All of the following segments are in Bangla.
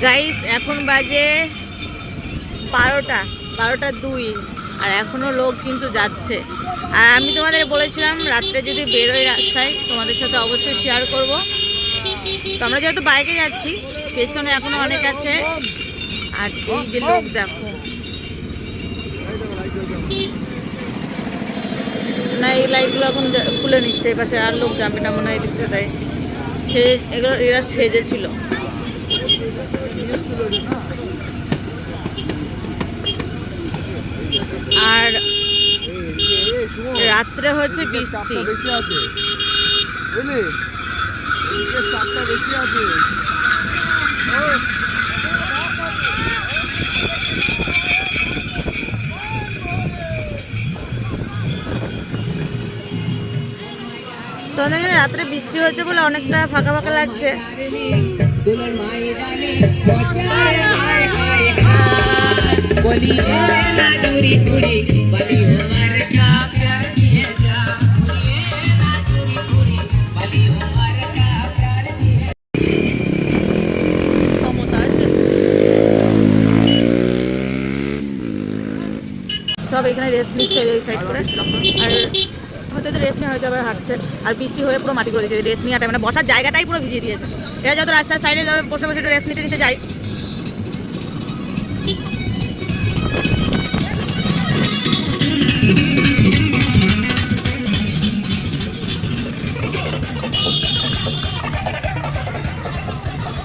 গাইস এখন বাজে 12টা 2 আর এখনো লোক কিন্তু যাচ্ছে। আর আমি তোমাদের বলেছিলাম রাত্রে যদি বেরোই রাস্তায় তোমাদের সাথে অবশ্যই শেয়ার করব। তো আমরা যেহেতু বাইকে যাচ্ছি, পেছনে এখনো অনেক আছে। আর এই যে লোক দেখো না, এই লাইটগুলো এখন খুলে নিচ্ছে। এই পাশে আর লোক যাবে না মনে হয় দেখতে, তাই সে এগুলো এরা সেজেছিল। আর রাত্রে হচ্ছে বৃষ্টি। তো এখানে রাত্রে বৃষ্টি হচ্ছে বলে অনেকটা ফাঁকা ফাঁকা লাগছে। সব এখানে রেস্ট নিচ্ছে এই সাইড করে। আর হয়তো রেস্ট নিয়ে হয়তো আবার হাঁটছে। আর বৃষ্টি হয়ে পুরো মাটি করে দিয়েছে। রেস্ট নিয়ে মানে বসার জায়গাটাই পুরো ভিজিয়ে দিয়েছে। এরা যত রাস্তার সাইডে যাবে বসে বসে একটু রেস্ট নিতে যায়।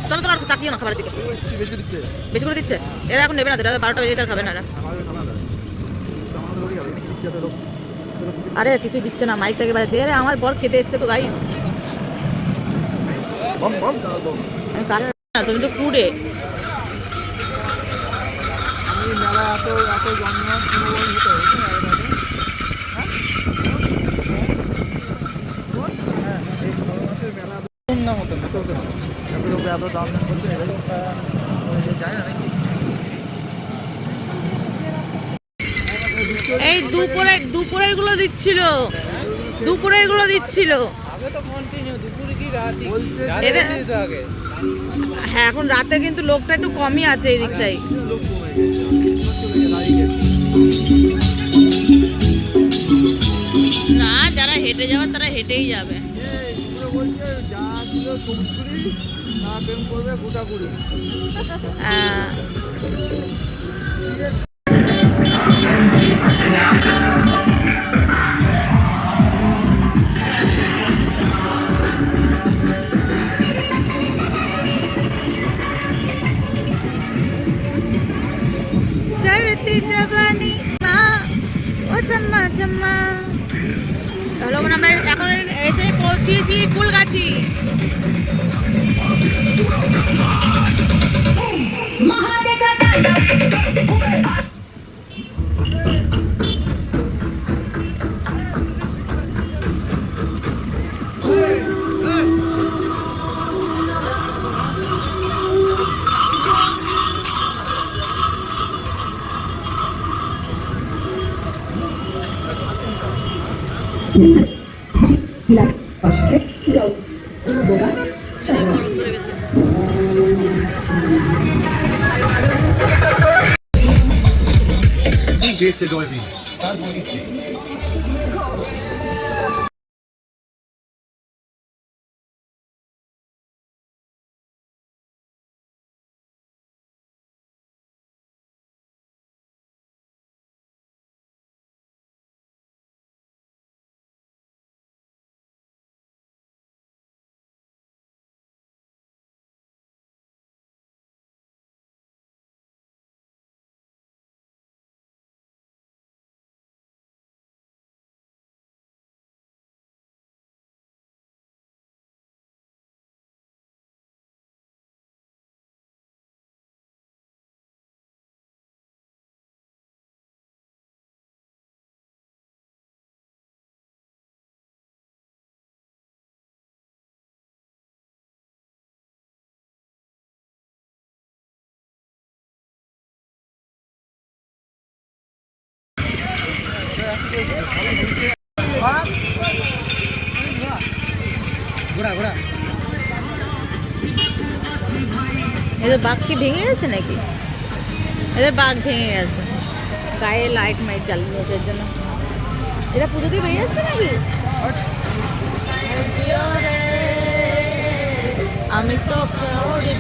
চলো তো আর তাকিয়ে না খাবারের দিকে, বেশি করে দিচ্ছে। এরা এখন নেবে না তো, এরা 12টা বেজে তার খাবে না এরা। আরে কিছুই দিচ্ছে না, মাইকটাকে বাজাচ্ছে। আরে আমার বর খেতে এসছে তো গাইস। তুমি তো কুড়ে এই দুপুরের গুলো দিচ্ছিল, দুপুরের গুলো দিচ্ছিল। হ্যাঁ এখন রাতে কিন্তু লোকটা একটু কমই আছে এই দিকটাই। না যারা হেঁটে যাওয়ার তারা হেঁটেই যাবে। चढ़ती जवानी ও চম্মা চম্মা। হলো আমরা এখন এসে পৌঁছেছি কুলগাছি। DJ Sedovi. ঘোড়া ঘোড়া এদের বাঘ কি ভেঙে গেছে নাকি? এদের বাঘ ভেঙে গেছে, গায়ে লাইট মাইট জ্বালিয়ে ওদের জন্য। এরা পুজো দিয়ে বেরিয়ে যাচ্ছে নাকি? আমি তো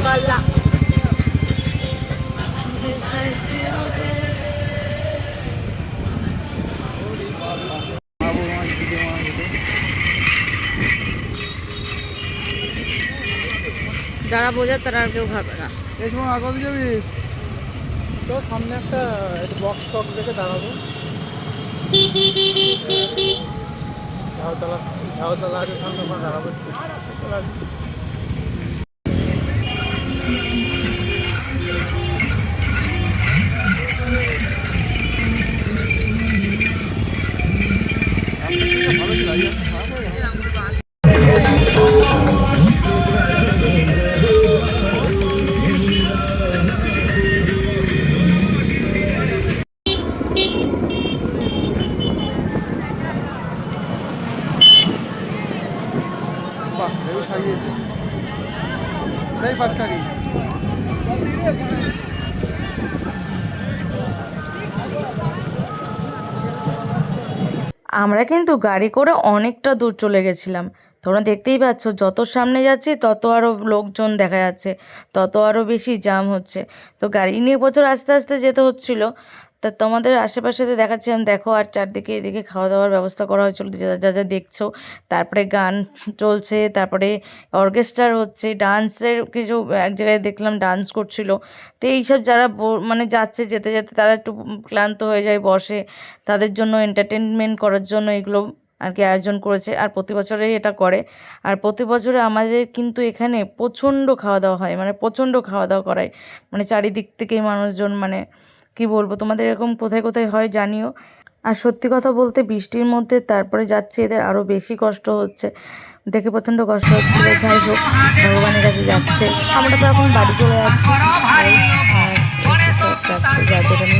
পাল্লা যারা বোঝার তারা আর কেউ খাবে না। এই সময় আর কত যাবি? তো সামনে একটা বক্স টক দেখে দাঁড়াবো। ঝাউতলা ঝাউতলা আছে, সামনে ওখানে দাঁড়াবো। ভালো ছিল। বাহ, হেভি সাজিয়েছে। সেই পাটকারি। আমরা কিন্তু গাড়ি করে অনেকটা দূর চলে গেছিলাম। তোমরা দেখতেই পাচ্ছ, যত সামনে যাচ্ছি তত আরও লোকজন দেখা যাচ্ছে, তত আরও বেশি জ্যাম হচ্ছে। তো গাড়ি নিয়ে প্রচুর আস্তে আস্তে যেতে হচ্ছিল। তা তোমাদের আশেপাশেতে দেখাচ্ছিলাম, দেখো। আর চারদিকে এদিকে খাওয়া দাওয়ার ব্যবস্থা করা হয়েছিল, যা যা যা দেখছো। তারপরে গান চলছে, তারপরে অর্কেস্ট্রার হচ্ছে, ডান্সের কিছু এক জায়গায় দেখলাম ডান্স করছিল। তো এইসব যারা মানে যাচ্ছে, যেতে যেতে তারা একটু ক্লান্ত হয়ে যায়, বসে, তাদের জন্য এন্টারটেনমেন্ট করার জন্য এগুলো আর কি আয়োজন করেছে। আর প্রতি বছরেই এটা করে। আর প্রতি বছরে আমাদের কিন্তু এখানে প্রচণ্ড খাওয়া দাওয়া হয়, মানে প্রচণ্ড খাওয়া দাওয়া করায়, মানে চারিদিক থেকেই মানুষজন, মানে কি বলবো, তোমাদের এরকম কোথায় কোথায় হয় জানিও। আর সত্যি কথা বলতে বৃষ্টির মধ্যে তারপরে যাচ্ছে, এদের আরও বেশি কষ্ট হচ্ছে, দেখে প্রচণ্ড কষ্ট হচ্ছিল। যাই হোক, ভগবানের কাছে যাচ্ছে। আমরা তো এখন বাড়ি চলে যাচ্ছি, আর সব যাচ্ছে, যাদের আমি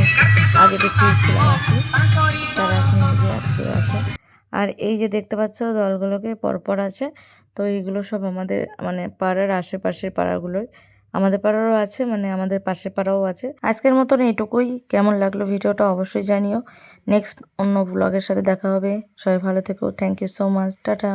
আগে দেখিয়েছিলাম আর কি, তারা এখন এই যে আটকে আছে। আর এই যে দেখতে পাচ্ছ দলগুলোকে পরপর আছে। তো এইগুলো সব আমাদের মানে পাড়ার আশেপাশের পাড়াগুলোই, আমাদের পাড়ারও আছে, মানে আমাদের পাশের পাড়াও আছে। আজকের মতন এটুকুই। কেমন লাগলো ভিডিওটা অবশ্যই জানিও। নেক্সট অন্য ব্লগের সাথে দেখা হবে। সবাই ভালো থেকো। Thank you so much. Tata.